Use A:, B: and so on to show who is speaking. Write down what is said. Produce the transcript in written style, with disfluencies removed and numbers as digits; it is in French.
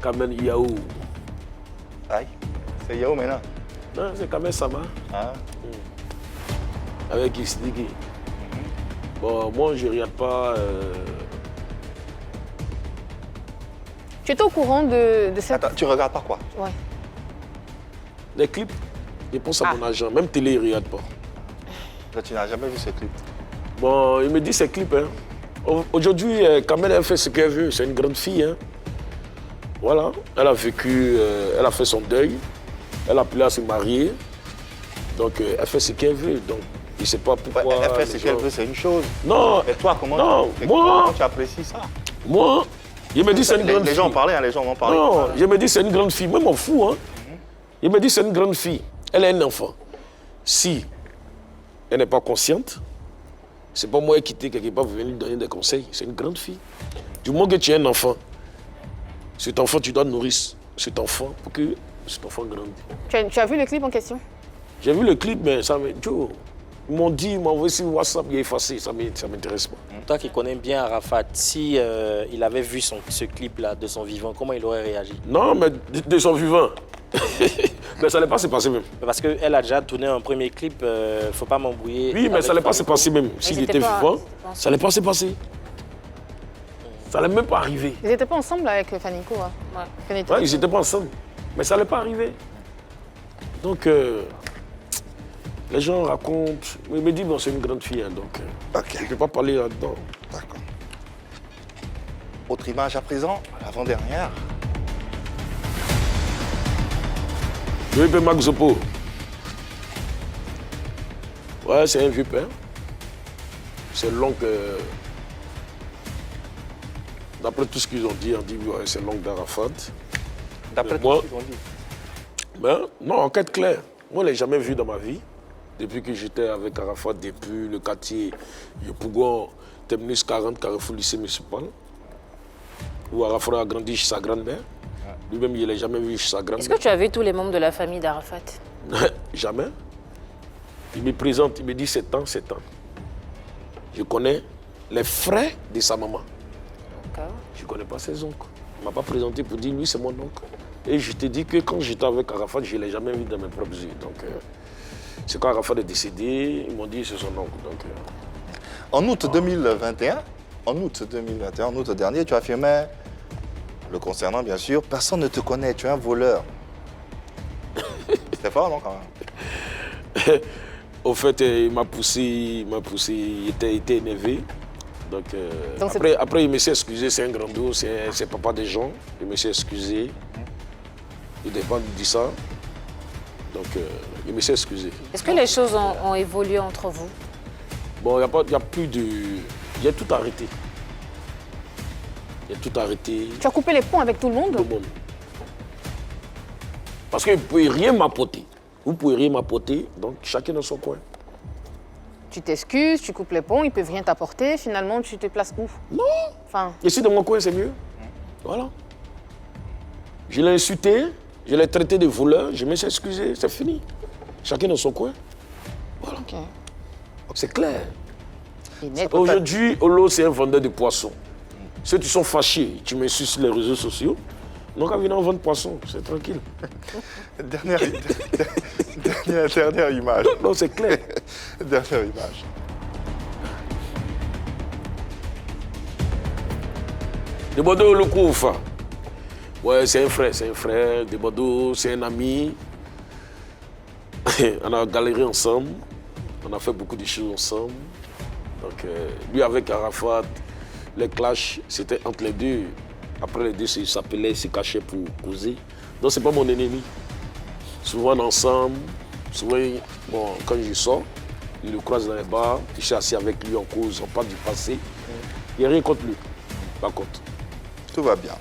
A: Kamel Yao.
B: Aïe, c'est Yao maintenant.
A: Non, c'est Kamel Sama.
B: Ah.
A: Avec Isdigi. Bon, moi, je ne regarde pas.
C: Tu étais au courant de cette...
B: Attends, tu regardes pas quoi?
C: Ouais.
A: Les clips, je pense à mon agent. Même télé, il ne regarde pas.
B: Là, tu n'as jamais vu ce clip?
A: Bon, il me dit ces clips. Hein. Aujourd'hui, Kamel a fait ce qu'elle veut. C'est une grande fille. Hein. Voilà. Elle a vécu, elle a fait son deuil. Elle a appelé à se marier. Donc, elle fait ce qu'elle veut. Donc, je ne sais pas pourquoi.
B: Elle fait ce qu'elle veut, c'est une chose.
A: Non.
B: Mais toi,
A: comment
B: tu apprécies ça?
A: Moi, je me dis c'est une grande fille.
B: Les gens ont parlé, hein, les gens m'ont parlé.
A: Non, je me dis c'est une grande fille. Moi, je m'en fous. Hein. Je me dis c'est une grande fille. Elle a un enfant. Si elle n'est pas consciente, c'est pas moi qui t'ai quelque part pour venir donner des conseils. C'est une grande fille. Du moment que tu as un enfant, cet enfant, tu dois nourrir cet enfant pour que cet enfant grandisse.
C: Tu as vu le clip en question?
A: J'ai vu le clip, mais ça me... Ils m'ont dit, ils m'ont envoyé sur WhatsApp, il est effacé. Ça ne m'intéresse pas.
D: Toi qui connais bien Arafat, si il avait vu ce clip-là de son vivant, comment il aurait réagi?
A: Non, mais de son vivant. Mais ça n'allait pas se passer même.
D: Parce qu'elle a déjà tourné un premier clip, faut pas m'embrouiller.
A: Oui, mais ça n'allait pas se passer même. S'il était vivant, ça n'allait pas se passer. Ça n'allait même pas arriver.
C: Ils n'étaient pas ensemble avec Fanico, hein?
A: Ouais, ils n'étaient pas ensemble. Mais ça n'allait pas arriver. Donc, les gens racontent. Ils me disent, bon, c'est une grande fille, hein, donc je ne peux pas parler là-dedans.
B: D'accord. Autre image à présent, l'avant-dernière.
A: Oui, ben Max Zopo. Ouais, c'est un vieux père. C'est l'oncle. D'après tout ce qu'ils ont dit, on dit ouais, c'est l'oncle d'Arafat.
B: D'après tout ce qu'ils ont dit?
A: Ben, non, enquête claire. Moi, je ne l'ai jamais vu dans ma vie. Depuis que j'étais avec Arafat, depuis le quartier Yopougon, terminus 40, Carrefour lycée municipal, où Arafat a grandi chez sa grand-mère. Lui-même, il ne l'a jamais vu chez sa grand-mère.
E: Est-ce que tu as vu tous les membres de la famille d'Arafat?
A: Jamais. Il me présente, il me dit 7 ans, 7 ans. Je connais les frères de sa maman. Je ne connais pas ses oncles. Il ne m'a pas présenté pour dire, lui, c'est mon oncle. Et je te dis que quand j'étais avec Arafat, je ne l'ai jamais vu dans mes propres yeux. Donc, c'est quand Arafat est décédé, ils m'ont dit c'est son oncle. Donc,
B: En août 2021, en août dernier, tu affirmais, le concernant bien sûr, personne ne te connaît, tu es un voleur. C'était fort, non, quand même?
A: Au fait, il m'a poussé, il était énervé. Donc après, il me s'est excusé, c'est un grand dos, c'est papa des gens. Il me s'est excusé. Il ne devait pas me dire ça. Donc, il me s'est excusé.
E: Est-ce que les choses ont évolué entre vous?
A: Bon, il n'y a plus de... Il a tout arrêté. Il a tout arrêté.
C: Tu as coupé les ponts avec tout le monde?
A: Tout le monde. Parce que vous ne pouvez rien m'apporter. Vous ne pouvez rien m'apporter, donc chacun dans son coin.
C: Tu t'excuses, tu coupes les ponts, ils ne peuvent rien t'apporter, finalement tu te places où?
A: Non.
C: Enfin...
A: Ici dans mon coin, c'est mieux. Voilà. Je l'ai insulté, je l'ai traité de voleur, je me suis excusé, c'est fini. Chacun dans son coin. Voilà.
C: Okay.
A: C'est clair. Aujourd'hui, Olo, c'est un vendeur de poissons. Ceux qui sont fâchés, tu m'insultes sur les réseaux sociaux, donc à venir vendre poissons, c'est tranquille.
B: Dernière image.
A: Non, c'est clair.
B: Dernière image.
A: Debodo le Koufa. Ouais, c'est un frère. Debodo, c'est un ami. On a galéré ensemble. On a fait beaucoup de choses ensemble. Donc, lui avec Arafat, les clashs, c'était entre les deux. Après les deux, ils s'appelaient, ils se cachaient pour causer. Donc, c'est pas mon ennemi. Souvent ensemble, souvent, bon, quand je sors, il le croise dans les bars, je suis assis avec lui en cause, on parle du passé. Il n'y a rien contre lui, par contre.
B: Tout va bien.